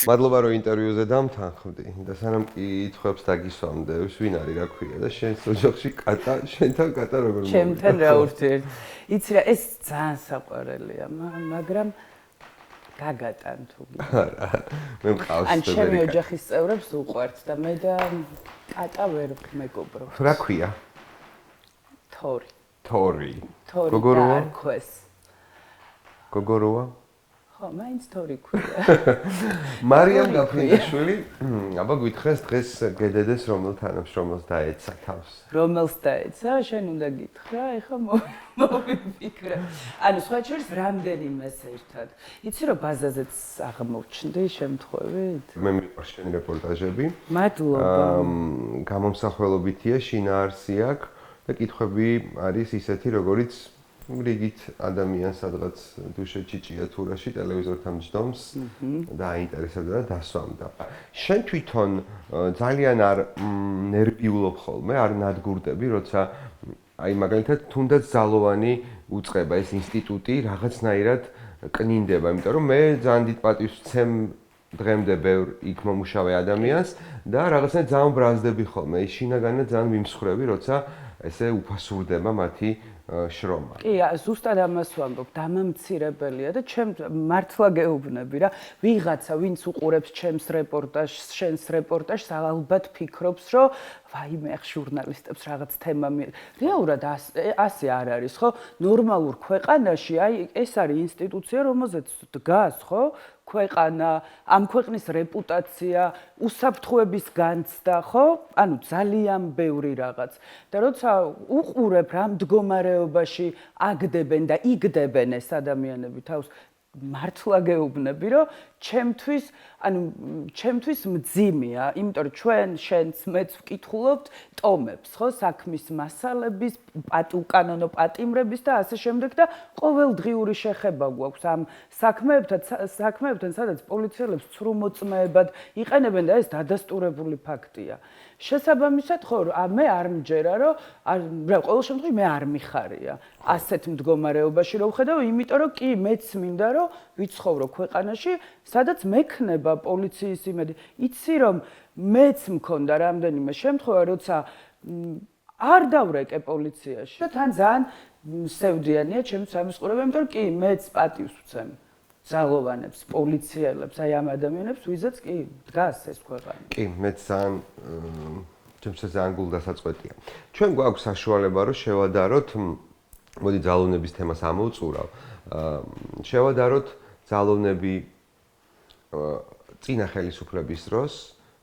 მადლობა რომ ინტერვიუზე დამთანხმდი და სანამ კითხვებს დაგისვამდე, ვინ არის რა ქვია და შენს ოჯახში კატა, შენთან კატა როგორ მოვიდა? ჩემთან რა ურთიერთ. იცი რა, ეს ძალიან საყვარელია, მაგრამ გაგატან თუ. არა, მე მყავს ან ჩემი ოჯახის წევრებს უყვართ და მე და კატა ვერ მეგობრობ. რა ქვია? თორი. თორი. გოგოროა? არქოს. გოგოროა? ხო, მაინც თორი ქვია. მარიამ გაფრინდაშვილი, აბა გითხრეს დღეს გედედეს რომელს დაეცა თავს? რომელს დაეცა? შენ უნდა გითხრა, ეხლა მოვიფიქრე. ანუ სხვა შორის რამდენიმეს ერთად. იცი რომ ბაზაზეც აღმოჩნდი შემთხვევით? მე მიყვარს შენი რეპორტაჟები. მადლობა. გამომსახველობითია, შინაარსი აქვს და კითხვები არის ისეთი, როგორიც რიგით ადამიანს სადღაც დუშეთში ჭიათურაში ტელევიზორთან ჯდომს და აინტერესებდა და დასვამდა. შენ თვითონ ძალიან არ ნერვიულობ ხოლმე, არ ნადგურდები, როცა აი მაგალითად თუნდაც ძალოვანი უწყება ეს ინსტიტუტი რაღაცნაირად კნინდება, იმიტომ რომ მე ძალიან დიდ პატივს ვცემ დღემდე ბევრ იქ მომუშავე ადამიანს და რაღაცნაირად ძალიან ბრაზდები ხოლმე. ის შინაგანად ძალიან მიმსხრევი, როცა ესე უფასურდება მათი შრომა. კი, ზუსტად ამას ვამბობ, დამამცირებელია და ჩემ მართლა გეუბნები რა, ვიღაცა ვინც უყურებს ჩემს რეპორტაჟს, შენს რეპორტაჟს, ალბათ ფიქრობს, რომ ვაიმე, ახ ჟურნალისტებს რაღაც თემა რეალურად ასე არ არის, ხო? ნორმალურ ქვეყანაში, აი ეს არის ინსტიტუცია, რომელზეც დგას, ხო? ქვეყანა, ამ ქვეყნის რეპუტაცია, უსაფრთხოების განცდა, ხო? ანუ ძალიან ბევრი რაღაც. და როცა უყურებ რა მდგომარეობაში აგდებენ და იგდებენ ეს ადამიანები თავს, მართლა გეუბნები, რომ ჩემთვის მძიმეა, იმიტომ რომ ჩვენ შენც მეც ვკითხულობთ ტომებს, ხო, საქმის მასალების, უკანონო პატიმრების და ასე შემდეგ და ყოველდღიური შეხება გვაქვს ამ საქმეებთან, სადაც პოლიციელებს ცრუ მოწმეებად იყენებენ და ეს დადასტურებული ფაქტია. შესაბამისად, ხო, მე არ მჯერა, რომ ყოველ შემთხვევაში მე არ მიხარია ასეთ მდგომარეობაში რომ ვხედავ, იმიტომ რომ კი მეც მინდა რომ ვიცხოვრო ქვეყანაში, სადაც მექნება პოლიციის იმედი. იცი რომ მეც მქონდა რამდენიმე შემთხვევა, როცა არ დავრეკე პოლიციაში და თან ძალიან სევდიანია ჩემს სამისყურება, იმიტომ რომ კი მეც პატივს ვცემ ძალოვანებს, პოლიციელებს, აი ამ ადამიანებს, ვიზაც კი დგას ეს ქვეყანა. კი, მეც ჩემს ძალიან გულდასაწყვეტია. ჩვენ გვაქვს საშუალება რომ შევადაროთ, მოდი ძალოვნების თემას ამოვწურავ. შევადაროთ ძალოვნები წინა ხელისუფლების დროს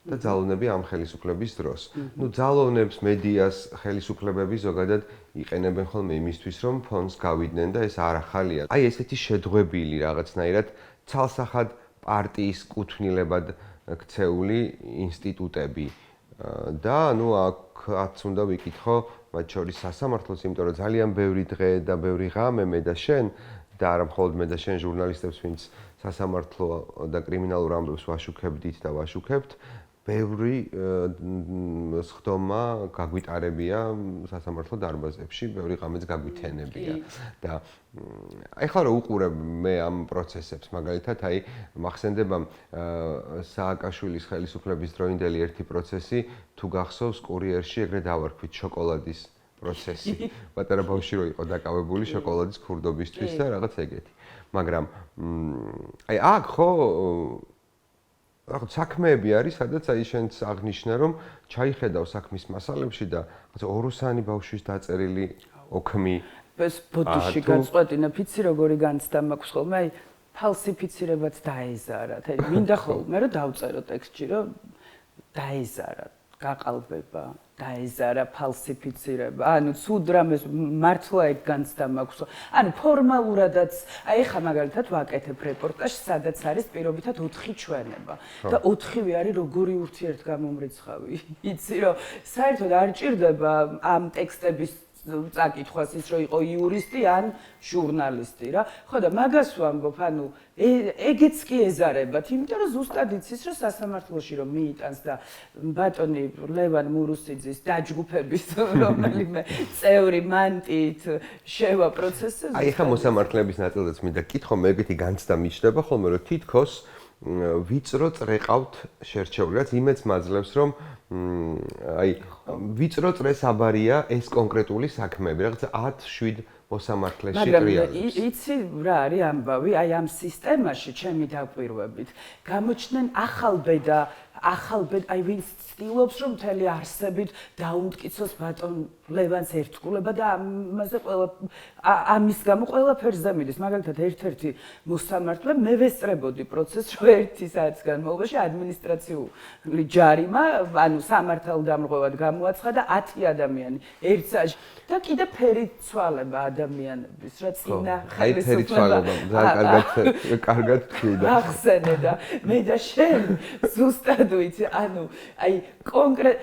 და ძალოვნები ამ ხელისუფლების დროს. ნუ ძალოვნებს მედიას ხელისუფლებები ზოგადად იყენებენ ხოლმე იმისთვის, რომ ფონს გავიდნენ და ეს არ ახალია. აი ესეთი შეძღვებული რაღაცნაირად ცალსახად პარტიის კუთვნილებად ქცეული ინსტიტუტები და ნუ აქაც უნდა ვიკითხო მათ შორის სასამართლოს, იმიტომ რომ ძალიან ბევრი დღე და ბევრი ღამე მე და შენ და არა მხოლოდ მე და შენ ჟურნალისტებს, ვინც სასამართლო და კრიმინალურ ამბებს ვაშუქებდით და ვაშუქებთ, ბევრი სხდომა გაგვიტარებია სასამართლო დარბაზებში, ბევრი ღამეც გაგვითენებია და ეხლა რომ უყურებ მე ამ პროცესებს, მაგალითად, აი მახსენდება სააკაშვილის ხელისუფლების დროინდელი ერთი პროცესი, თუ გახსოვს კურიერში ეგრე დავარქვით შოკოლადის პროცესი. პატარა ბავშვი რო იყო დაკავებული შოკოლადის ქურდობისთვის და რაღაც ეგეთი. მაგრამ აი აქ ხო საქმეები არის, სადაც აი შენც აღნიშნა, რომ ჩაიხედავ საქმის მასალებში და ოროსანი ბავშვის დაწერილი ოქმი ეს ბოდიში განსხვავებინა, ფიცი როგორი განცდა მაქვს ხოლმე, აი ფალსიფიცირებაც დაეზარა. მინდა ხოლმე რომ დავწერო ტექსტში, რომ დაეზარა, გაყალბება, დაეზარა, ფალსიფიცირება. ანუ ცუდ რამეს მართლა ეგ განცდა მაქვს. ანუ ფორმალურადაც, აი ხა მაგალითად ვაკეთებ რეპორტაჟს, სადაც არის პირობითად 4 ჩვენება. და 4-ვე არის როგორი ურთიერთგამომრიცხავი. იცი რომ საერთოდ არ ჭირდება ამ ტექსტების წაკითხვას ის რომ იყო იურისტი ან ჟურნალისტი რა. ხო და მაგას ვამბობ, ანუ ეგეც კი ეზარებათ, იმიტომ რომ ზუსტად იცის რომ სასამართლოში რომ მიიტანს და ბატონი ლევან მურუსიძის დაჯგუფების რომელიმე წევრი მანტიით შევა პროცესზე. აი ხა მოსამართლეების ნაწილზეც მინდა კითხო, მე ეგეთი განცდა მიჩნდება ხოლმე რომ თითქოს ვიწრო წრეყავთ შერჩეული, რაც იმედს მაძლევს რომ აი ვიწრო წრეს აბარია ეს კონკრეტული საქმეები, რაღაც 10-7 მოსამართლეში ტრიალებს. მაგრამ იცი რა არის ამბავი, აი ამ სისტემაში ჩემი დაკვირვებით გამოჩნდნენ ახალბედა, აი ვინც ცდილობს რომ მთელი არსებით დაუმტკიცოს ბატონ ლევანს ერთგულება და ამის გამო ყველაფერს დამიდეს. მაგალითად ერთ-ერთი მოსამართლე მე ვესწრებოდი პროცესს რომ 1 საათის განმავლობაში ადმინისტრაციული ჯარიმა, ანუ სამართალდამრღვევად გამოაცხადა 10 ადამიანი 1 საათში და კიდე ფერიცვალება ადამიანების, რა წინა ხელისუფლება. ძალიან კარგად თქვი და ახსენე და მე და შენ ზუსტად ვიცი, ანუ აი კონკრეტ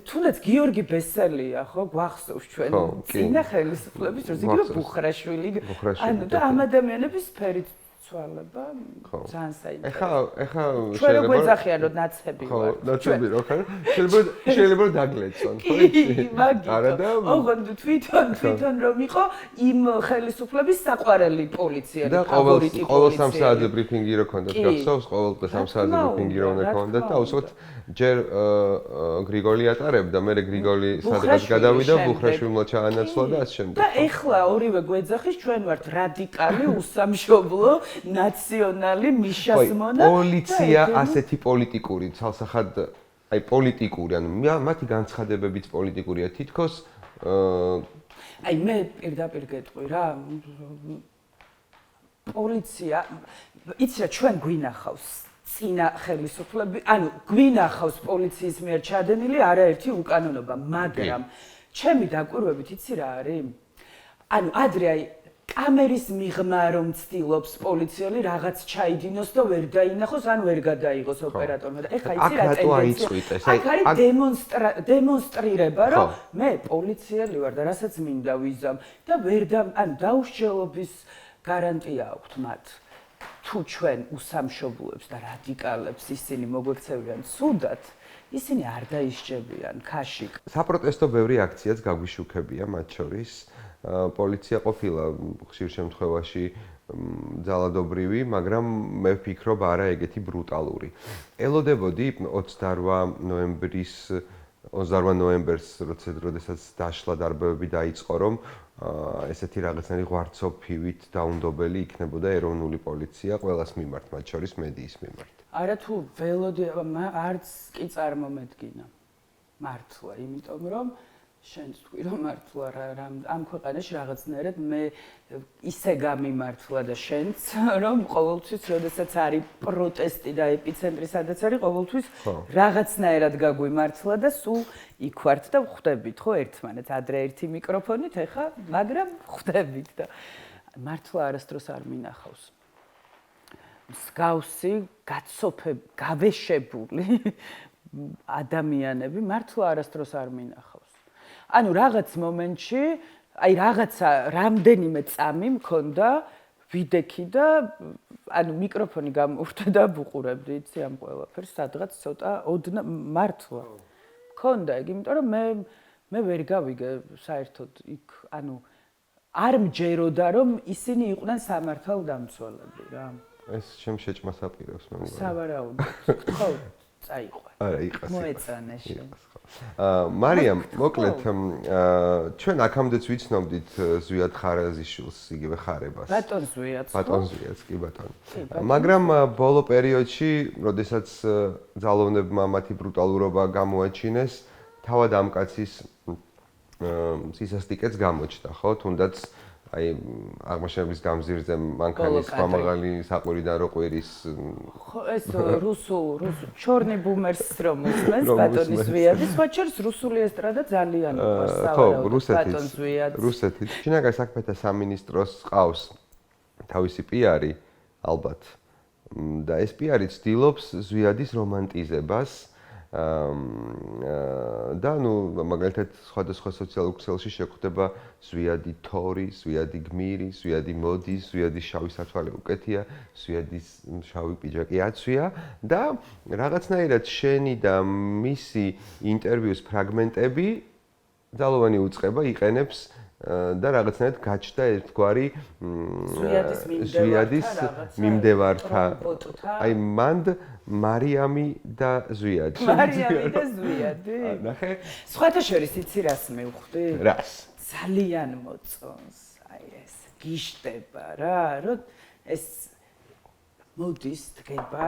თუნდაც გიორგი ბესელია ხო გვახსოვს ჩვენ წინა ხელისუფლების დროს იგივე ბუხრაშვილი ანუ და ამ ადამიანების ფერიცვალება ძალიან საინტერესოა. ეხა ჩვენ რო გვეძახიან რომ ნაცები ვარ. ხო, ნაცები რო ხარ. შეიძლება დაგლეცონ, ხო იცი? არა და ოღონდ თვითონ რომ იყო იმ ხელისუფლების საყვარელი პოლიციელი, და ფავორიტი ყოველ 3 პოლიციელი. საათზე ბრიფინგი რო ქონდათ, გახსოვს, ყოველ 3 საათზე ბრიფინგი რო უნდა ქონდათ და უსვოთ ჯერ გრიგოლი ატარებდა, მე გრიგოლი სადღაც გადავიდა, ბუხრაშვილმა ჩაანაცვლა და ასე შემდეგ. და ეხლა ორივე გვეძახის ჩვენ ვართ რადიკალი, უსამშობლო, ნაციონალი, მიშასმონა. პოლიცია ასეთი პოლიტიკური, ცალსახად აი პოლიტიკური, ანუ მათი განცხადებებიც პოლიტიკურია თითქოს აი მე პირდაპირ გეტყვი რა პოლიცია იცი რა ჩვენ გვინახავს წინა ხელისუფლები, ანუ გვინახავს პოლიციის მიერ ჩადენილი არაერთი უკანონობა, მაგრამ ჩემი დაკვირვებით იცი რა არის? ანუ ადრე აი კამერის მიღმა რომ ცდილობს პოლიციელი რაღაც ჩაიდინოს და ვერ დაინახოს, ან ვერ გადაიღოს ოპერატორმა და ეხა იცი რა ტენდენცია. აქ არის დემონსტრირება, რომ მე პოლიციელი ვარ და რასაც მინდა ვიზამ და ანუ დაუსჯელობის გარანტია აქვთ მათ. თუ ჩვენ უსამშობლოებს და რადიკალებს ისინი მოგვექცევიან სუდად, ისინი არ დაისჯებიან ქაშიკ. საპროტესტო ბევრი აქციაც გაგვიშუქებია მათ შორის. პოლიცია ყოფილა ხშირ შემთხვევაში ძალადობრივი, მაგრამ მე ვფიქრობ არა ეგეთი ბრუტალური. ელოდებოდი 28 ნოემბერს, როდესაც დაშლა დარბევები დაიწყო, რომ ესეთი რაღაცნაირი ღვარცოფივით დაუნდობელი იქნებოდა ეროვნული პოლიცია ყველას მიმართ, მათ შორის მედიის მიმართ. არა თუ ველოდი არც კი წარმომედგინა. მართლა, იმიტომ რომ შენ თქვი რომ მართლა ამ ქვეყანაში რაღაცნაირად მე ისე გამიმართლა და შენც რომ ყოველთვის როდესაც არის პროტესტი და ეპიცენტრი სადაც არის ყოველთვის რაღაცნაირად გაგვიმართლა და სულ იქ ვართ და ხვდებით ხო ერთმანეთს ადრე ერთი მიკროფონით ეხა მაგრამ ხვდებით და მართლა არასდროს არ მინახავს მსგავსი გავეშებული ადამიანები მართლა არასდროს არ მინახავს. ანუ რაღაც მომენტში, აი რაღაცა რამდენიმე წამი მქონდა, ვიდექი და ანუ მიკროფონი გამოვხდა და ვუყურებდი, იცი ამ ყველაფერს, სადღაც ცოტა ოდნა მართლა. მქონდა ეგ, იმიტომ რომ მე ვერ გავიგე საერთოდ იქ, ანუ არ მჯეროდა რომ ისინი იყვნენ სამართალდამცველები რა. ეს ჩემ შეჭმას აპირებს მე მგონი. სავარაუდოდ. ხო, წაიყვე. არა, იყას. მოეწონა შენ. მარიამ, მოკლედ, ჩვენ აქამდეც ვიცნობდით ზვიად ხარაზიშვილს, იგივე ხარებას. ბატონ ზვიადს. ბატონ ზვიადს, კი ბატონი. მაგრამ ბოლო პერიოდში, როდესაც ძალოვნებმა მათი ბრუტალურობა გამოაჩინეს, თავად ამ კაცის სისასტიკეც გამოჩნდა, ხო? თუნდაც აი აღმაშენების გამზირზე მანქანის მამაღალი საყვირიდან რო ყვირის ხო ეს რუსულ ჩორნი ბუმერს რომ უსმენს ბატონის ზვიადის ხოჩერს რუსული ესტრადა ძალიან უყვარს სავარაუდოდ ბატონ ზვიადს რუსეთის შინაგან საქმეთა სამინისტროს ყავს თავისი პიარი ალბათ და ეს პიარი ცდილობს ზვიადის რომანტიზებას და ნუ მაგალითად სხვადასხვა სოციალურ ქსელში შეხვდება ზვიადი თორი, ზვიადი გმირი, ზვიადი მოდის, ზვიადი შავი სათვალე უკეთია, ზვიადი შავი პიჯაკი აცვია და რაღაცნაირად შენი და მისი ინტერვიუს ფრაგმენტები ძალოვანი უწყება იყენებს და რაღაცნაირად გაჩნდა ერთგვარი ზვიადის მიმდევართა აი მანდ მარიამი და ზვიადი. მარიამი და ზვიადი. ნახე. სხვათა შორის იცი რას მივხვდი? რას? ძალიან მოწონს. აი ეს გიშტება რა, რომ ეს მოდის დგება.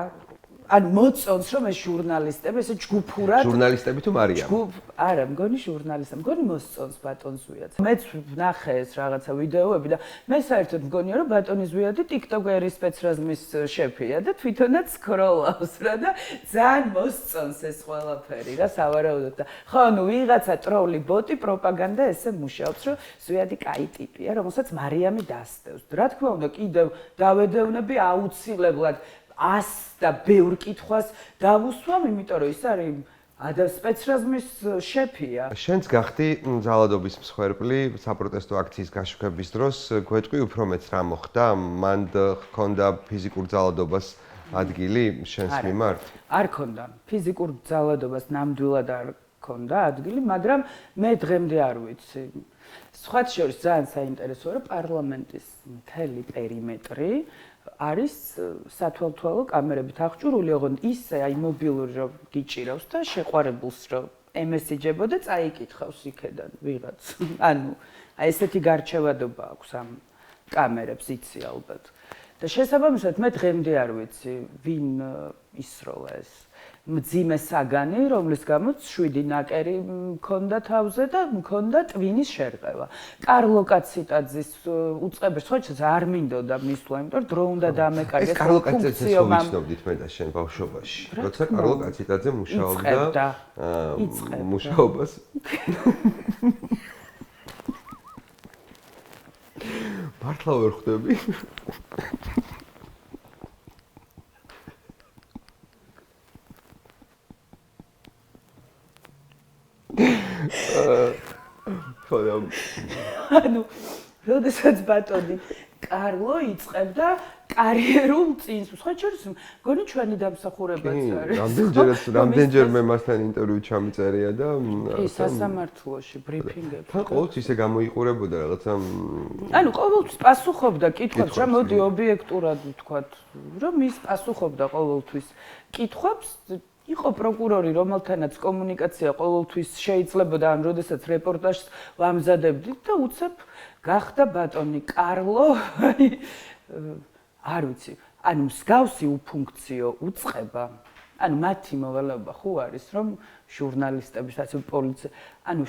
ანუ მოწონს რომ ეს ჟურნალისტები ესე ჯგუფურად ჟურნალისტები თუ მარიამი? არა, მგონი ჟურნალისტები, მგონი მოსწონს ბატონ ზვიადს. მეც ვნახე ეს რაღაცა ვიდეოები და მე საერთოდ მგონია რომ ბატონი ზვიადი TikTok-ერის სპეცრაზმის შეფია და თვითონაც სკროლავს რა და ძალიან მოსწონს ეს ყველაფერი რა სავარაუდოდ და ხო ნუ ვიღაცა ტროლი ბოტი პროპაგანდა ესე მუშაობს რომ ზვიადი კაი ტიპია რომელსაც მარიამი დასდევს. რა თქმა უნდა კიდევ დავედევნები აუცილებლად 100 და ბევრ კითხვას დავუსვამ, იმიტომ რომ ის არის სპეცრაზმის შეფია. შენც გახდი ძალადობის მსხვერპლი საპროტესტო აქციის გაშუქების დროს, გვეტყვი უფრო მეც რა მოხდა? მანდ ჰქონდა ფიზიკურ ძალადობას ადგილი შენს მიმართ? არ ჰქონდა. ფიზიკურ ძალადობას ნამდვილად არ ჰქონდა ადგილი, მაგრამ მე დღემდე არ ვიცი. სხვათა შორის ძალიან საინტერესოა, რომ პარლამენტის მთელი პერიმეტრი არის სათვალთვალო კამერებით აღჭურვილი, ოღონდ ისე აი მობილური რომ გიჭირავს და შეყვარებულს რომ ემესიჯებო და წაიკითხავს იქედან ვიღაც. ანუ აი ესეთი გარჩევადობა აქვს ამ კამერებს იცი ალბათ. და შესაბამისად მე დღემდე არ ვიცი ვინ ისროლა ეს მძიმე საგანი, რომლის გამოც 7 ნაკერი მქონდა თავზე და მქონდა ტვინის შერყევა. კარლო კაციტაძის უწყებებს ხოჭს არ მინდოდა მისვლა, იმიტომ რომ დრო უნდა დამეკარგეს. ეს კარლო კაციტაძეს ვიცნობდით მე და შენ ბავშვობაში. როცა კარლო კაციტაძე მუშაობდა მუშაობას მართლა ვერ ხვდები? ანუ როდესაც ბატონი კარლო იწყებდა კარიერულ წინსვლას, ხო შორის მგონი ჩვენი დამსახურებაც არის. რამდენჯერმე მასთან ინტერვიუ ჩამიწერია და ის სასამართლოში ბრიფინგებში. თან ყოველთვის ისე გამოიყურებოდა რაღაცა ანუ ყოველთვის პასუხობდა კითხვებს, რა მოდი ობიექტურად ვთქვათ, რომ ის პასუხობდა ყოველთვის კითხვებს. იყო პროკურორი, რომელთანაც კომუნიკაცია ყოველთვის შეიძლებოდა, ან როდესაც რეპორტაჟს ვამზადებდით და უცებ გახდა ბატონი კარლო, არ ვიცი, ანუ მსგავსი უფუნქციო უწყება, ანუ მათი მოვალეობა ხო არის, რომ ჟურნალისტებისაც პოლიცია, ანუ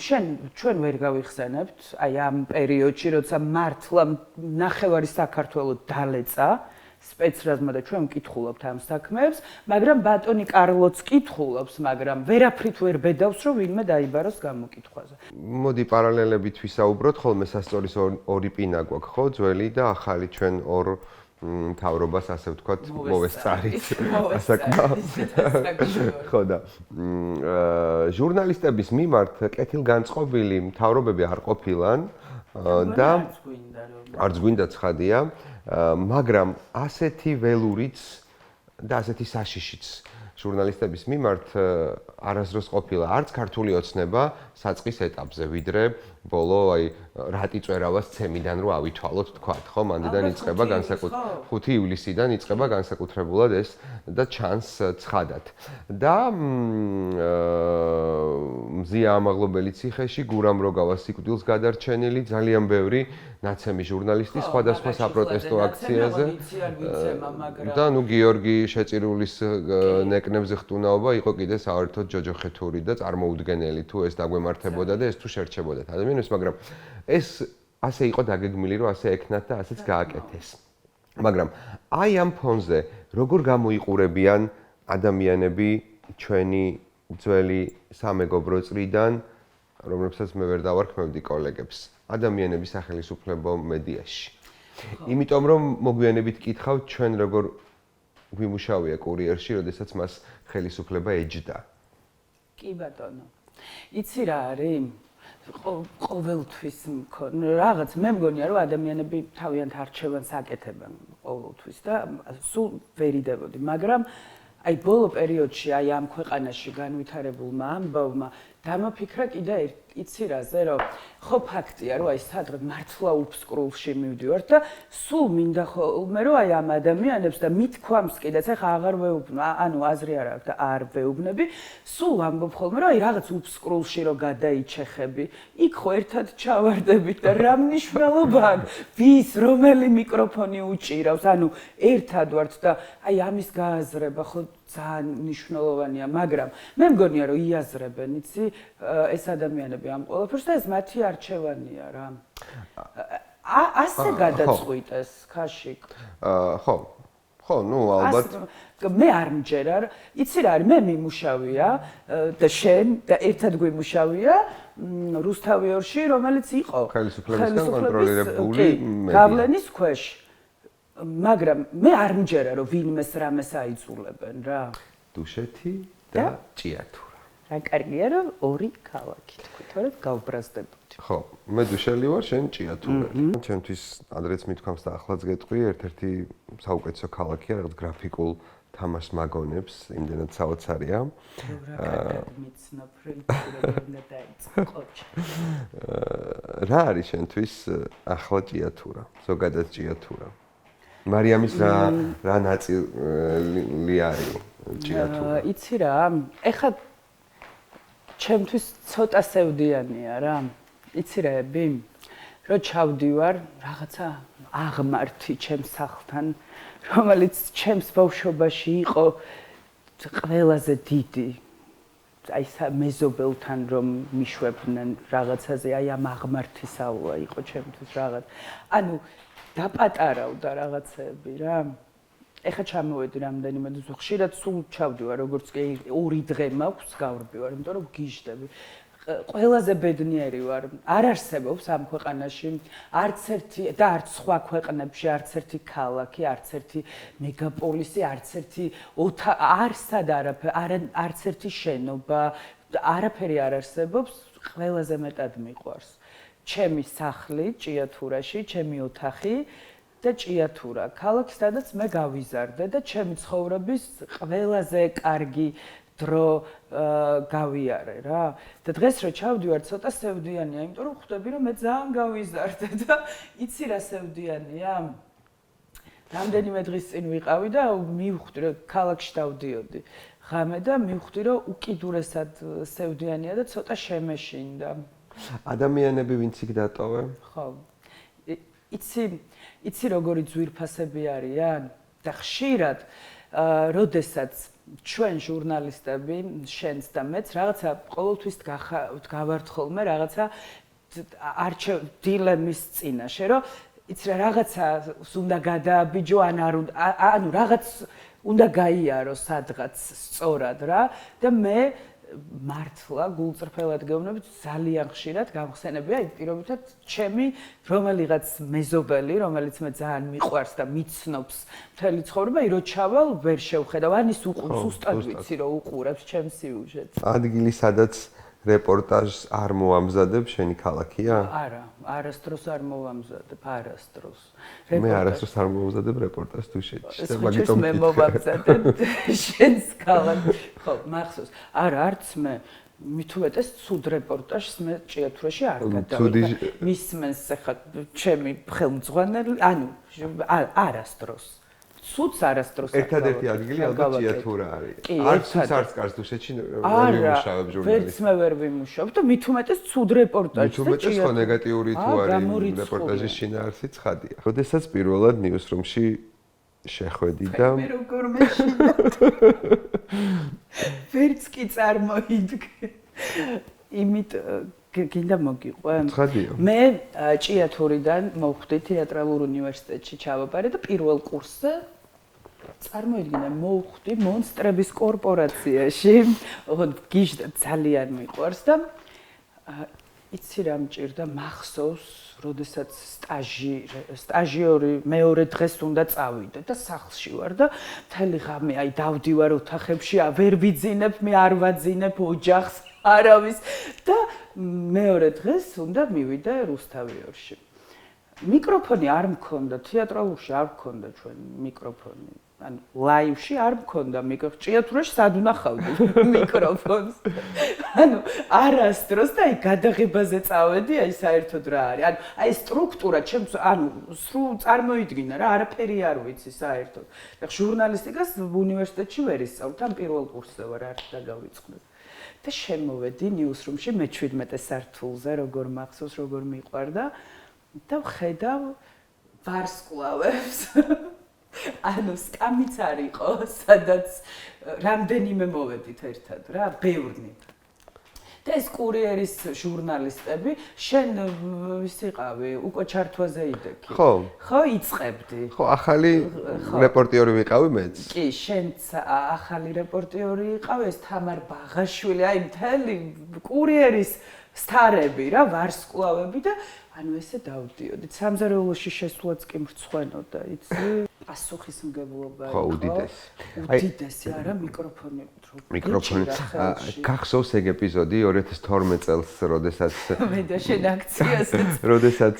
ჩვენ ვერ გავიხსენებთ, აი ამ პერიოდში, როცა მართლა ნახევარი საქართველო დალეწა სპეცრაზმა და ჩვენ ვკითხულობთ ამ საქმეებს, მაგრამ ბატონი კარლოც კითხულობს, მაგრამ ვერაფრით ვერ ბედავს, რომ ვინმე დაიბაროს გამოკითხვაზე. მოდი პარალელებით ვისაუბროთ, ხოლმე სასწორის ორი პინა გვაქვს, ხო, ძველი და ახალი ჩვენ ორ მთავრობას ასე ვთქვათ, მოვესწარით. ასაკმა. ხო და ჟურნალისტების მიმართ კეთილგანწყობილი მთავრობები არ ყოფილან და არც გვინდა ცხადია. მაგრამ ასეთი ველურიც და ასეთი საშიშიც ჟურნალისტების მიმართ არასდროს ყოფილა არც ქართული ოცნება საწყის ეტაპზე, ვიდრე ბოლო აი რატი წვერავას ცემიდან რო ავითვალოთ თქვათ, ხო? მანდიდან იწყება 5 ივლისიდან იწყება განსაკუთრებულად ეს და ჩანს ცხადად. და მზია ამაღლობელი ციხეში გურამ როგავას სიკვდილს გადარჩენილი ძალიან ბევრი ნაცემი ჟურნალისტი სხვადასხვა საპროტესტო აქციაზე და ნუ გიორგი შეწირულის ნეკნებზე ხტუნაობა იყო კიდე საერთოდ ჯოჯოხეთური და წარმოუდგენელი თუ ეს დაგვემართებოდა და ეს თუ შერჩებოდა ადამიანებს, მაგრამ ეს ასე იყო დაგეგმილი, რომ ასე ექნათ და ასეც გააკეთეს. მაგრამ აი ამ ფონზე როგორ გამოიყურებიან ადამიანები ჩვენი ძველი სამეგობრო წრიდან, რომლებსაც მე ვერ დავარქმევდი კოლეგებს, ადამიანების სახელისუფლებო მედიაში. იმიტომ რომ მოგვიანებით კითხავთ ჩვენ როგორ გვიმუშავია კურიერში, როდესაც მას ხელისუფლება ეჯდა. კი ბატონო. იცი რა არის? ყოველთვის რაღაც მე მგონია რომ ადამიანები თავიანთ არჩევანს აკეთებენ ყოველთვის და სულ ვერ იდებოდი, მაგრამ აი ბოლო პერიოდში აი ამ ქვეყანაში განვითარებულმა ამბავმა დამაფიქრა კიდე იცი რაზე რომ ხო ფაქტია რომ აი სადღაც მართლა უფსკრულში მივდივართ და სულ მინდა ხოლმე რომ აი ამ ადამიანებს და მithქვამს კიდეც ახლა აღარ ვეუბნა ანუ აზრი არ აქვს და არ ვეუბნები სულ ამბობ ხოლმე რომ აი რაღაც უფსკრულში რომ გადაიჩეხები იქ ხო ერთად ჩავარდებით და რა მნიშვნელობა აქვს ვის რომელი მიკროფონი უჭირავს ანუ ერთად ვართ და აი ამის გააზრება ხო ძალიან მნიშვნელოვანია, მაგრამ მე მგონია რომ იაზრებენ, იცი, ეს ადამიანები ამ ყველაფერს და ეს მათი არჩევანია რა. ასე გადაწყვიტეს ქაშიკ. ხო. ხო, ნუ ალბათ. მე არ მჯერა, იცი რა არის, მე მიმუშავია და შენ და ერთად გვიმუშავია რუსთავიორში, რომელიც იყო ხელისუფლებისგან კონტროლირებული მედია. გავლენის ქვეშ. მაგრამ მე არ მჯერა რომ ვინმეს რამეს აიძულებენ რა. დუშეთი და ჭიათურა. რა კარგია რომ ორი ქალაქი თქვი, თორემ გავბრაზდებოდი. ხო, მე დუშელი ვარ, შენ ჭიათურელი. ჩემთვის ადრეც მithქვამს და ახლაც გეტყვი, ერთ-ერთი საუკეთესო ქალაქია, რაღაც გრაფიკულ თამაშს მაგონებს, იმდენად საოცარია. რა არის შენთვის ახლა ჭიათურა, ზოგადად ჭიათურა? მარიამის რა ნაწილი არის ჭიათურა? იცი რა, ეხლა ჩემთვის ცოტა სევდიანია რა. იცი რაები? რომ ჩავდივარ რაღაცა აღმართი ჩემს სახლთან, რომელიც ჩემს ბავშვობაში იყო ყველაზე დიდი. აი მეზობელთან რომ მიშვებდნენ რაღაცაზე, აი ამ აღმართის ავლა იყო ჩემთვის რაღაც. ანუ დაპატარავდა რაღაცები რა. ეხა ჩამოვედი რამდენიმე დღე, ხშირად სულ ჩავდივარ, როგორც კი 2 დღე მაქვს გავრბივარ, იმიტომ რომ გიჟდები. ყველაზე ბედნიერი ვარ. არ არსებობს ამ ქვეყანაში არც ერთი და არც სხვა ქვეყნებში არც ერთი ქალაქი, არც ერთი მეგაპოლისი, არც ერთი არსად არც ერთი შენობა, არაფერი არ არსებობს, ყველაზე მეტად მიყვარს. ჩემი სახლი ჭიათურაში, ჩემი ოთახი და ჭიათურა. ქალაქი, სადაც მე გავიზარდე და ჩემი ცხოვრების ყველაზე კარგი დრო გავიარე რა. და დღეს რო ჩავდივარ, ცოტა სევდიანია, იმიტომ რომ ხვდები რომ მე ძალიან გავიზარდე და იცი რა სევდიანია? რამდენიმე დღის წინ ვიყავი და მივხვდი რომ ქალაქში დავდიოდი ღამე და მივხვდი რომ უკიდურესად სევდიანია და ცოტა შემეშინდა. ადამიანები ვინც იქ დატოვე? ხო. იცი როგორი ძვირფასები არიან და ხშირად როდესაც ჩვენ ჟურნალისტები, შენც და მეც რაღაცა ყოველთვის გავართ ხოლმე რაღაცა დილემის წინაშე, რომ იცი რა რაღაცა უნდა გადააბიჯო ან არ უნდა, ანუ რაღაც უნდა გაიარო სადღაც სწორად რა და მე მართლა გულწრფელად გეუბნებით ძალიან ხშირად გამხსენებია იმ პირობითად ჩემი რომელიღაც მეზობელი რომელიც მე ძალიან მიყვარს და მიცნობს მთელი ცხოვრება ირო ჩავალ ვერ შევხედავ ან ის უყურს ვიცი რომ უყურებს ჩემს სიუჟეტს ადგილი სადაც რეპორტაჟს არ მოამზადებ შენი ქალაქია? არა, არასდროს არ მოვამზადებ, არასდროს. მე არასდროს არ მოვამზადებ რეპორტაჟს დუშეთში და მაგიტომ მე მოვამზადებ შენს ქალაქში. ხო, მახსოვს. არა, არც მე მithumetes ცუდ რეპორტაჟს მე ჭიათურაში არ გადავიღე. მისმენს ახლა ჩემი ხელმძღვანელი, ანუ არასდროს. ცუდს არასდროს ერთადერთი ადგილი ალბათ ჭიათურა არის. არც არც კარს დუშეთში ვერ ვიმუშავებ ჟურნალისტად. ვერც მე ვერ ვიმუშავებ და მithumetes ცუდ რეპორტაჟს და მithumetes ხო ნეგატიური თუ არის რეპორტაჟის შინაარსი ცხადია. როდესაც პირველად ნიუსრუმში შეხვედი და მე როგორ მეშინდა. ვერც კი წარმოიდგე. იმით გინდა მოგიყვე? ცხადია. მე ჭიათურიდან მოვხვდი თეატრალურ უნივერსიტეტში ჩავაბარე და პირველ კურსზე წარმოიდგინე მოვხვდი მონსტრების კორპორაციაში. ოღონდ გიჟდა ძალიან მიყვარს და იცი რა მჭირდა მახსოვს, როდესაც სტაჟიორი მეორე დღეს უნდა წავიდე და სახლში ვარ და მთელი ღამე აი დავდივარ ოთახებში, ვერ ვიძინებ, მე არ ვაძინებ ოჯახს, არავის და მეორე დღეს უნდა მივიდე რუსთავიორში. მიკროფონი არ მქონდა, თეატრალურში არ მქონდა ჩვენ მიკროფონი. ან ლაივში არ მქონდა მიკროფონი. ჭიათურაში სად უნახავდი მიკროფონს. ანუ არასდროს და აი გადაღებაზე წავედი, აი საერთოდ რა არის. ანუ აი სტრუქტურა ჩემს ანუ სრულ წარმოიდგინა რა, არაფერი არ ვიცი საერთოდ. და ჟურნალისტიკას უნივერსიტეტში ვერ ისწავლე, თან პირველ კურსზე ვარ, არ დაგავიწყდი. და შემოვედი ნიუსრუმში მე-17 სართულზე, როგორ მახსოვს, როგორ მიყვარდა და ვხედავ ვარსკვლავებს. ანუ სკამიც არ იყო, სადაც რამდენიმე მოვედით ერთად რა, ბევრნი. და ეს კურიერის ჟურნალისტები, შენ ვის იყავი, უკვე ჩართვაზე იდექი. ხო, იწყებდი. ხო, ახალი რეპორტიორი ვიყავი მეც. კი, შენც ახალი რეპორტიორი იყავ, ეს თამარ ბაღაშვილი, აი მთელი კურიერის სტარები რა, ვარსკვლავები და ანუ ესე დავდიოდით. სამზარეულოში შესვლაც კი მრცხვენოდა, იცი? პასუხისმგებლობა იყო. ხო, უდიდესი. უდიდესი არა, მიკროფონი. მიკროფონი. გახსოვს ეგ ეპიზოდი 2012 წელს, როდესაც მე და შენ აქციაზე. როდესაც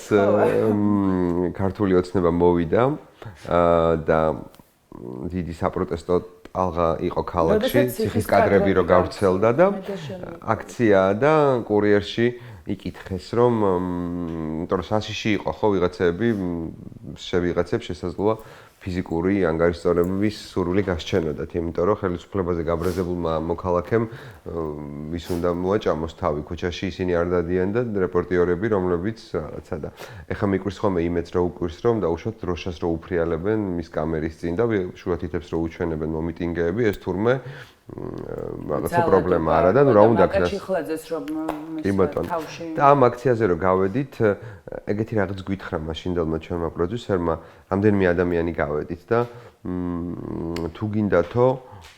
ქართული ოცნება მოვიდა და დიდი საპროტესტო ალღა იყო ქალაქში, ციხის კადრები რო გავრცელდა და აქცია და კურიერში იკითხეს რომ იმიტომ რომ სასიში იყო ხო ვიღაცები ვიღაცებს შესაძლოა ფიზიკური ანგარიშწორების სურვილი გასჩენოდათ, იმიტომ რომ ხელისუფლებაზე გაბრაზებულმა მოქალაქემ ვის უნდა მოაჭამოს თავი ქუჩაში, ისინი არ დადიან და რეპორტიორები, რომლებიც რაღაცა და ეხა მიკვირს ხოლმე იმედს რომ უკვირს რომ დაუშვათ დროშას რო უფრიალებენ მის კამერის წინ და შუათითებს რო უჩვენებენ მომიტინგეები, ეს თურმე რაღაცა პრობლემა არა და ნუ რა უნდა ქნას. კი ბატონო. და ამ აქციაზე რო გავედით, ეგეთი რაღაც გვითხრა მაშინდელმა ჩვენმა პროდიუსერმა, რამდენიმე ადამიანი გავედით და თუ გინდათო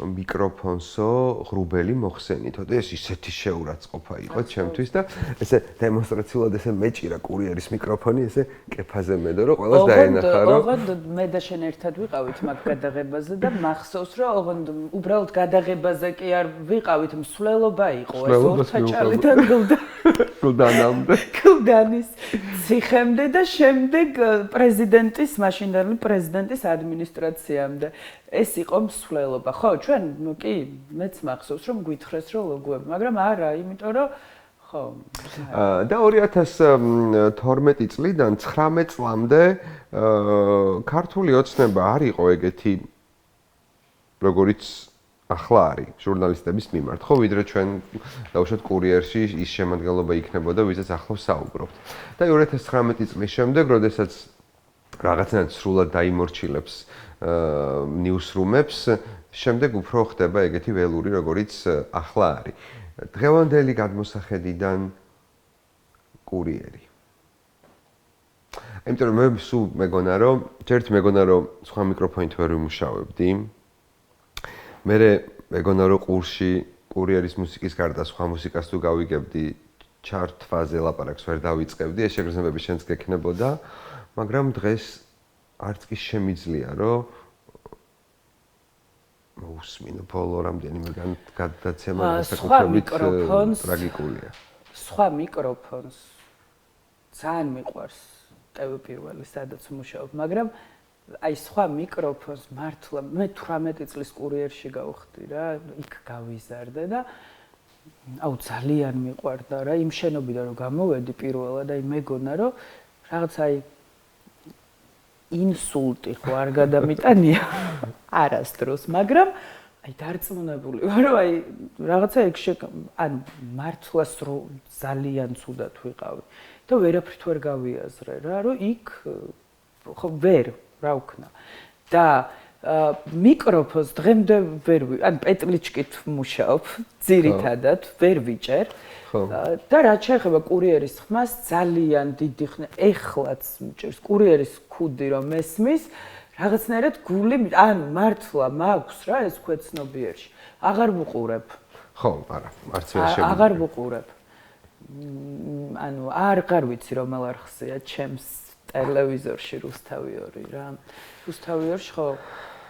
მიკროფონსო ღრუბელი მოხსენითო და ეს ისეთი შეურაცხყოფა იყო ჩემთვის და ესე დემონსტრაციულად ესე მეჭირა კურიერის მიკროფონი ესე კეფაზე მედო რომ ყველას დაენახა რომ ოღონდ მე და შენ ერთად ვიყავით მაგ გადაღებაზე და მახსოვს რომ ოღონდ უბრალოდ გადაღებაზე კი არ ვიყავით, მსვლელობა იყო ეს ორთაჭალიდან გლდანამდე გლდანის ციხემდე და შემდეგ პრეზიდენტის მაშინდელი პრეზიდენტის ადმინისტრაციამდე ეს იყო მსვლელობა. ხო, ჩვენ კი მეც მახსოვს რომ გვითხრეს რომ ლოგოები, მაგრამ არა, იმიტომ რომ ხო. და 2012 წლიდან 19 წლამდე ქართული ოცნება არ იყო ეგეთი როგორიც ახლა არის ჟურნალისტების მიმართ, ხო, ვიდრე ჩვენ დავუშვათ კურიერში ის შემადგენლობა იქნებოდა, ვისაც ახლა ვსაუბრობთ. და 2019 წლის შემდეგ, როდესაც რაღაცნაირად სრულად დაიმორჩილებს ნიუსრუმებს, შემდეგ უფრო ხდება ეგეთი ველური, როგორიც ახლა არის. დღევანდელი გადმოსახედიდან კურიერი. იმიტომ რომ მე სულ მეგონა რომ, ჯერთ მეგონა რომ სხვა მიკროფონით ვერ ვიმუშავებდი. მე მეგონა რომ ყურში კურიერის მუსიკის გარდა სხვა მუსიკას თუ გავიგებდი, ჩართვაზე ლაპარაკს ვერ დავიწყებდი, ეს შეგრძნებები შენც გექნებოდა, მაგრამ დღეს არც კი შემიძლია რომ მოусმინო ბოლო რამდენიმე გადაცემა საკუთრებით ტრაგიკულია. სხვა მიკროფონს ძალიან მიყვარს ტევ პირველი სადაც მუშაობ, მაგრამ აი სხვა მიკროფონს მართლა მე 18 წლის კურიერში გავხდი რა, იქ გავიზარდე და აუ ძალიან მიყვარდა რა, იმ შენობიდან რომ გამოვედი პირველად, აი მეგონა რომ რაღაც აი ინსულტი ხო არ გადამიტანია არასდროს, მაგრამ აი დარწმუნებული ვარ რომ აი რაღაცა ეგ ან მართლა ძალიან ცუდად ვიყავი და ვერაფრით ვერ გავიაზრე რა, რომ იქ ხო ვერ რა ვქნა და მიკროფონს დღემდე ვერ ან პეტლიჩკით მუშაობ ძირითადად ვერ ვიჭერ და რაც შეეხება კურიერის ხმას ძალიან დიდი ხნა ეხლაც მჭირს კურიერის ქუდი რომ მესმის რაღაცნაირად გული ან მართლა მაქვს რა ეს ქვეცნობიერში აღარ ვუყურებ ხო არა არც ვერ შემიძლია აღარ ვუყურებ ანუ არ ვიცი რომელ არხზეა ჩემს ტელევიზორში რუსთავი 2 რა. რუსთავი 2-ში ხო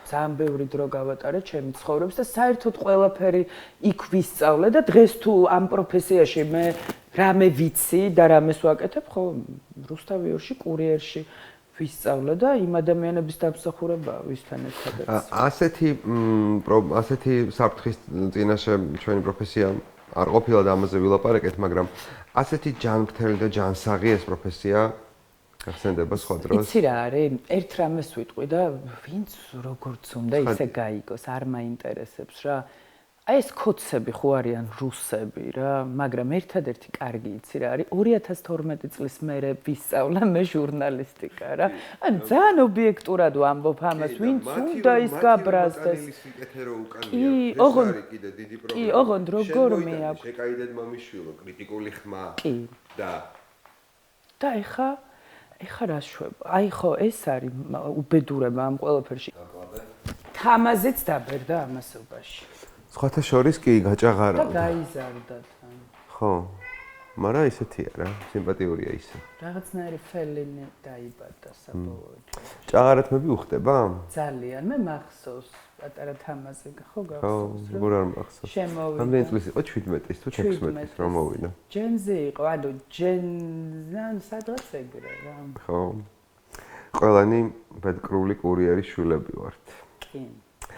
ძალიან ბევრი დრო გავატარე ჩემი ცხოვრების და საერთოდ ყველაფერი იქ ვისწავლე და დღეს თუ ამ პროფესიაში მე რამე ვიცი და რამეს ვაკეთებ, ხო რუსთავი 2-ში კურიერში ვისწავლე და იმ ადამიანების დამსახურებაა ვისთან ერთადაც. ასეთი საფრთხის წინაშე ჩვენი პროფესია არ ყოფილა და ამაზე ვილაპარაკეთ, მაგრამ ასეთი ჯანმრთელი და ჯანსაღი ეს პროფესია გახსენდება სხვა დროს. იცი რა არის? ერთ რამეს ვიტყვი და ვინც როგორც უნდა ისე გაიგოს, არ მაინტერესებს რა. აი ეს კოცები ხო არიან რუსები რა, მაგრამ ერთადერთი კარგი იცი რა არის 2012 წლის მერე ვისწავლე მე ჟურნალისტიკა რა. ან ძალიან ობიექტურად ვამბობ ამას, ვინც უნდა ის გაბრაზდეს. კი, ოღონდ როგორ მე აქვს. შეკაიდეთ მომიშვილო, კრიტიკული ხმა და ეხა რა შვება? აი ხო ეს არის უბედურება ამ ყველაფერში. თამაზეც დაბერდა ამასობაში. სხვათა შორის კი გაჭაღარა. და გაიზარდა თან. ხო. მაგრამ ისეთია რა, სიმპათიურია ისე. რაღაცნაირი ფელინი დაიბადა საბოლოოდ. ჭაღარათმები უხდება? ძალიან, მე მახსოვს პატარა თამაზე, ხო გახსოვს რა? ხო, არ მახსოვს. შემოვიდა. რამდენი წლის იყო? 17-ის თუ 16-ის რომ მოვიდა. ჯენზე იყო, ანუ ჯენზან სადღაც ეგრე რა. ხო. ყველანი ბედკრული კურიერის შვილები ვართ. კი.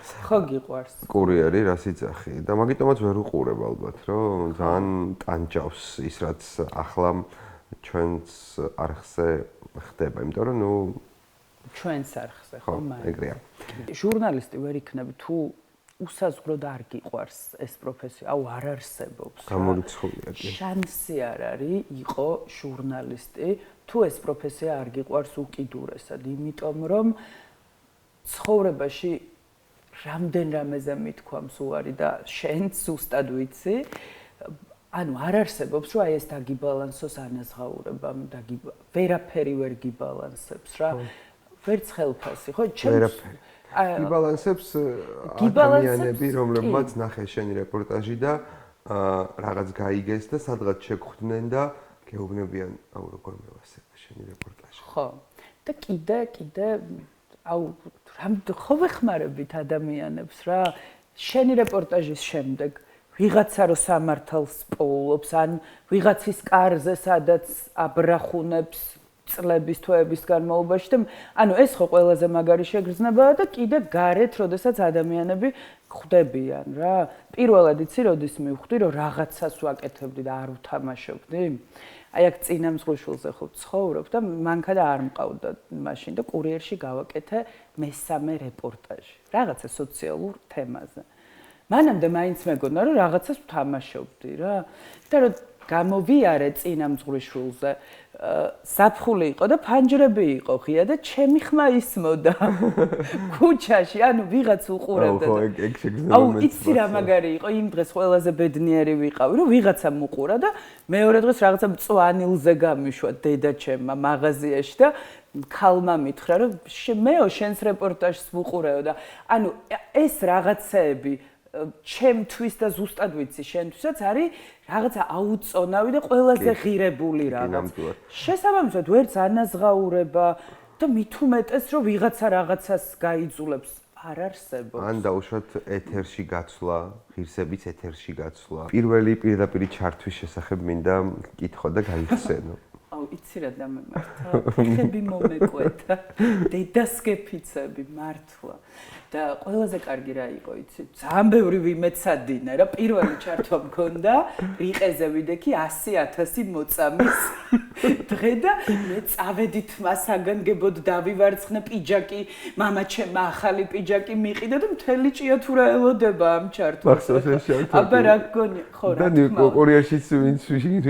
ხო გიყვარს. კურიერი რა სიძახი და მაგიტომაც ვერ უყურებ ალბათ, რომ ძალიან ტანჯავს ის რაც ახლა ჩვენს არხზე ხდება, იმიტომ რომ ნუ ჩვენს არხზე ხო მაგრამ ეგრეა. ჟურნალისტი ვერ იქნები თუ უსაზღვროდ არ გიყვარს ეს პროფესია, აუ არ არსებობს. გამორიცხულია კი. შანსი არ არის იყო ჟურნალისტი, თუ ეს პროფესია არ გიყვარს უკიდურესად, იმიტომ რომ ცხოვრებაში რამდენ რამეზე მithქვამს უარი და შენ ზუსტად ვიცი, ანუ არ არსებობს რომ აი ეს დაგიბალანსოს ანაზღაურებამ ვერაფერი ვერ გიბალანსებს რა. ვერც ხელფასი, ხო? ვერაფერი. გიბალანსებს ადამიანები, რომლებმაც ნახე შენი რეპორტაჟი და რაღაც გაიგეს და სადღაც შეგხვდნენ და გეუბნებიან, აუ როგორ მევასება შენი რეპორტაჟი. ხო. და კიდე აუ ხო ვეხმარებით ადამიანებს რა. შენი რეპორტაჟის შემდეგ ვიღაცა რო სამართალს პოულობს, ან ვიღაცის კარზე სადაც აბრახუნებს წლების თვეების განმავლობაში და ანუ ეს ხო ყველაზე მაგარი შეგრძნებაა და კიდე გარეთ, როდესაც ადამიანები ხვდებიან რა. პირველად იცი როდის მივხვდი, რომ რაღაცას ვაკეთებდი და არ უთამაშობდი. აი აქ წინამძღვრიშვილზე ხო ცხოვრობ და მანქანა და არ მყავდა მაშინ და კურიერში გავაკეთე მესამე რეპორტაჟი რაღაცა სოციალურ თემაზე. მანამდე მაინც მეგონა რომ რაღაცას ვთამაშობდი რა. და რომ გამოვიარე წინამძღვრიშვილზე საფხული იყო და ფანჯრები იყო ღია და ჩემი ხმა ისმოდა ქუჩაში, ანუ ვიღაც უყურებდა. აუ იცი რა მაგარი იყო, იმ დღეს ყველაზე ბედნიერი ვიყავი, რომ ვიღაცამ უყურა და მეორე დღეს რაღაცა მწვანილზე გამიშვა დედა ჩემმა მაღაზიაში და ქალმა მითხრა, რომ მეო შენს რეპორტაჟს ვუყურეო და ანუ ეს რაღაცეები ჩემთვის და ზუსტად ვიცი შენთვისაც არის რაღაცა აუწონავი და ყველაზე ღირებული რაღაც. შესაბამისად ვერც ანაზღაურება და მით უმეტეს რომ ვიღაცა რაღაცას გაიძულებს არ არსებობს. ან დაუშვათ ეთერში გაცვლა, ღირსების ეთერში გაცვლა. პირველი პირდაპირი ჩართვის შესახებ მინდა კითხო და გაიხსენო. აუ იცი რა დამემართა. ხები მომეკვეთა. დედასკეფიცები მართლა. და ყველაზე კარგი რა იყო, იცი? ძალიან ბევრი ვიმეცადინე რა. პირველი ჩართვა მქონდა, რიყეზე ვიდექი 100,000 მოწამის დღე და მე წავედით მასაგან გებოდ დავივარცხნე პიჯაკი, მამა ჩემმა ახალი პიჯაკი მიყიდა და მთელი ჭიათურა ელოდება ამ ჩართვას. აბა რა გქონია? ხო რა. და კურიერშიც ვინც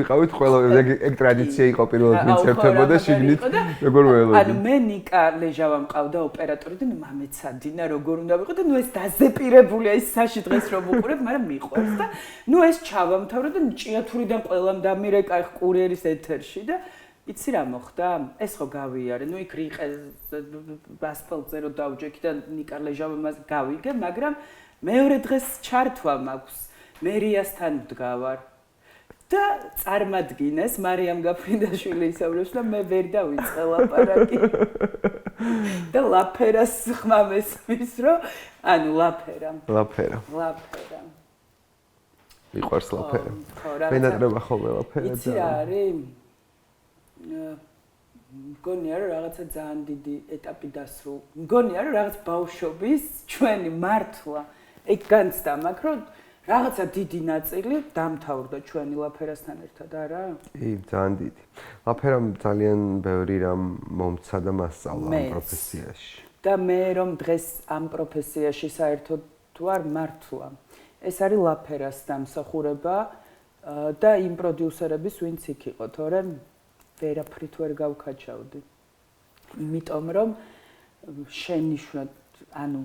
ვიყავით ყველა ეგ ტრადიცია იყო პირველად ვინც ერთებოდა შიგნით როგორ მოელოდი. ანუ მე ნიკა ლეჟავა მყავდა ოპერატორი და მამეცადინა როგორ უნდა ვიყო და ნუ ეს დაზეპირებულია ის საში დღეს რომ უყურებ, მაგრამ მიყვარს და ნუ ეს ჩავამთავრე და ჭიათურიდან ყველამ დამირეკა კურიერის ეთერში და იცი რა მოხდა? ეს ხო გავიარე, ნუ იქ რიყეს ასფალტზე რო დავჯექი და ნიკა ლეჟავა მას გავიგე, მაგრამ მეორე დღეს ჩართვა მაქვს. მერიასთან ვდგავარ. და წარმადგინეს მარიამ გაფრინდაშვილი ისაუბრებს და მე ვერ დავიწყე ლაპარაკი. და ლაფერას ხმა მესმის რომ ანუ ლაფერა. მიყვარს ლაფერა. მენატრება ხოლმე ლაფერა და იცი რა არის? მგონია რომ რაღაცა ძალიან დიდი ეტაპი დასრულ. მგონია რომ რაღაც ბავშვობის ჩვენი მართლა ეგ განცდა მაქვს რომ რაღაცა დიდი ნაწილი დამთავრდა ჩვენი ლაფერასთან ერთად, არა? კი, ძალიან დიდი. ლაფერამ ძალიან ბევრი რამ მომცა და მასწავლა ამ პროფესიაში. და მე რომ დღეს ამ პროფესიაში საერთოდ თუ არ მართლა. ეს არის ლაფერას დამსახურება და იმ პროდიუსერების ვინც იქ იყო, თორემ ვერაფრით ვერ გავქაჩავდი. იმიტომ რომ შენიშვნად, ანუ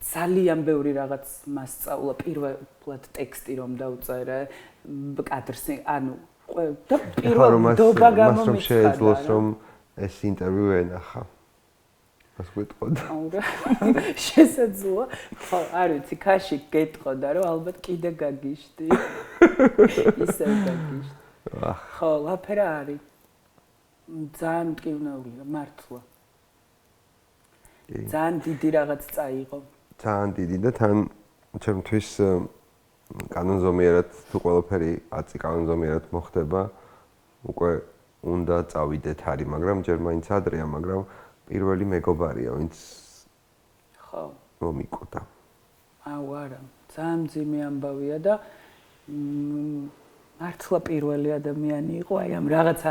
ძალიან ბევრი რაღაც მასწავლა, პირველად ტექსტი რომ დავწერე, კადრს, ანუ და პირველ დობა გამომიცხადა. შეეძლოს რომ ეს ინტერვიუ ენახა. მას გვეტყოდა. შესაძლოა, ხო, არ ვიცი, ქაში გეტყოდა, რომ ალბათ კიდე გაგიშდი. ისევ გაგიშდი. ხო, ლაფერა არის. ძალიან მტკივნეულია, მართლა. ძალიან დიდი რაღაც წაიღო. ძალიან დიდი და თან ჩემთვის კანონზომიერად თუ ყველაფერი აწი კანონზომიერად მოხდება, უკვე უნდა წავიდეთ არის, მაგრამ ჯერ მაინც ადრეა, მაგრამ პირველი მეგობარია, ვინც ხო მომიკვდა. აუ არა, ძალიან მძიმე ამბავია და მართლა პირველი ადამიანი იყო აი ამ რაღაცა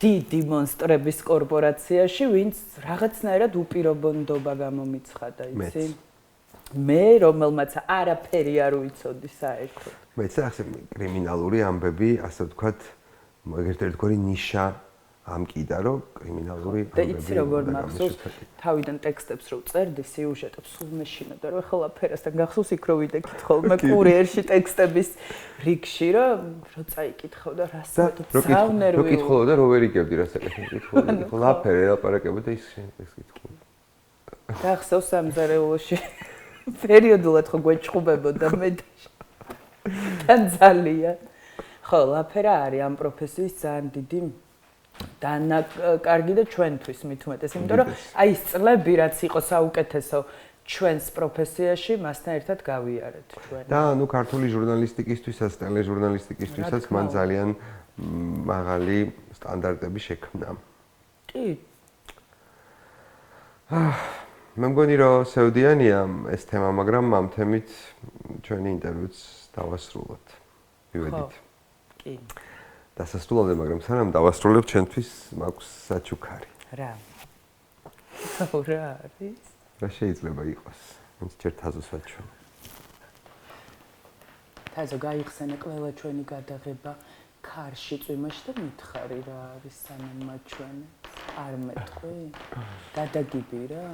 დიდი მონსტრების კორპორაციაში, ვინც რაღაცნაირად უპირობონდობა გამომიცხადა, იცი? მე რომელმაც არაფერი არ ვიცოდი საერთოდ. მეც ახლა კრიმინალური ამბები, ასე ვთქვათ, ერთ-ერთი ნიშა ამკიდა, რომ კრიმინალური ამბები. და იცი როგორ მახსოვს, თავიდან ტექსტებს რო წერდი, სიუჟეტებს სულ მეშინოდა, რომ ეხლა ლაფერასთან გახსოვს იქ რო ვიდექით ხოლმე კურიერში ტექსტების რიგში, რომ წაიკითხავ და რას მეთქავ. რო კითხულობ და რო ვერ იგებდი რას ეკითხულობ. ლაფერე ელაპარაკებო და ის ტექსტს კითხულობ. გახსოვს სამზარეულოში პერიოდულად ხო გვეჭხუბებოდა მე და ძალიან. ხო, ლაფერა არის ამ პროფესიის ძალიან დიდი დანაკარგი და ჩვენთვის მით უმეტეს, იმიტომ რომ აი ეს წლები რაც იყო საუკეთესო ჩვენს პროფესიაში, მასთან ერთად გავიარეთ ჩვენ. და ანუ ქართული ჟურნალისტიკისთვისაც, ტელეჟურნალისტიკისთვისაც მან ძალიან მაღალი სტანდარტები შექმნა. კი. მე მგონი რომ სევდიანია ეს თემა, მაგრამ ამ თემით ჩვენი ინტერვიუც დავასრულოთ. მივედით. კი. დასასრულამდე, მაგრამ სანამ დავასრულებ, ჩვენთვის მაქვს საჩუქარი. რა? რა არის? რა შეიძლება იყოს? ვინც ჯერ თაზოს ვაჩვენ. თაზო გაიხსენე ყველა ჩვენი გადაღება ქარში წვიმაში და მითხარი რა არის სანამ მაჩვენე. არ მეტყვი? გადაგიბი რა?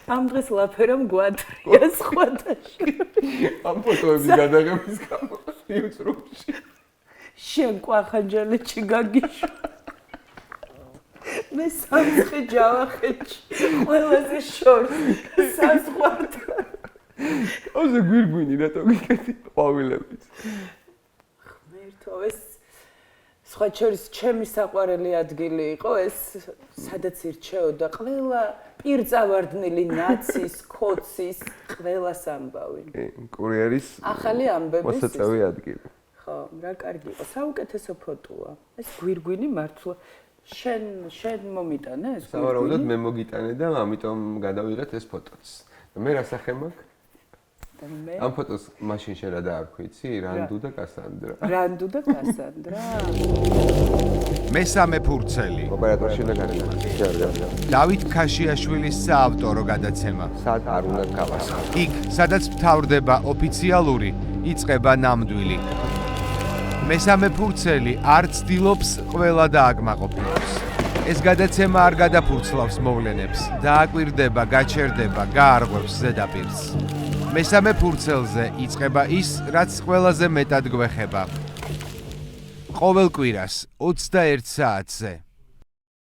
ამ დღეს ლაფერამ გვადრია სხვადასხვა. ამ ფოტოების გადაღების გამო YouTube-ში. შენ ყვახანჯალეთში გაგიშვა. მე სამცხე ჯავახეთში. ყველაზე შორს საზღვართან. ოზე გვირგვინი რატო გიკეთი ყვავილებით. ღმერთო, ეს სხვა შორის ჩემი საყვარელი ადგილი იყო, ეს სადაც ირჩეოდა ყველა პირწავარდნილი ნაცის, კოცის, ყველას ამბავი. კურიერის ახალი ამბების მოსაწევი ადგილი. ხო, რა კარგი იყო. საუკეთესო ფოტოა. ეს გვირგვინი მართლა შენ მომიტანე ეს გვირგვინი? სავარაუდოდ მე მოგიტანე და ამიტომ გადავიღეთ ეს ფოტოც. მე რა სახე მაქვს? ამ ფოტოს მაშინ შენ რა დაარქვიცი? რანდუ და კასანდრა. რანდუ და კასანდრა. მესამე ფურცელი. ოპერატორში და გარეგან. დავით ქაშიაშვილის საავტორო გადაცემა. სად არ უნდა გავასხო. იქ, სადაც მთავრდება ოფიციალური, იწყება ნამდვილი. მესამე ფურცელი არ ცდილობს ყველა დააკმაყოფილოს. ეს გადაცემა არ გადაფურცლავს მოვლენებს, დააკვირდება, გაჩერდება, გაარღვევს ზედაპირს. მესამე ფურცელზე იწყება ის, რაც ყველაზე მეტად გვეხება. ყოველ კვირას 21 საათზე.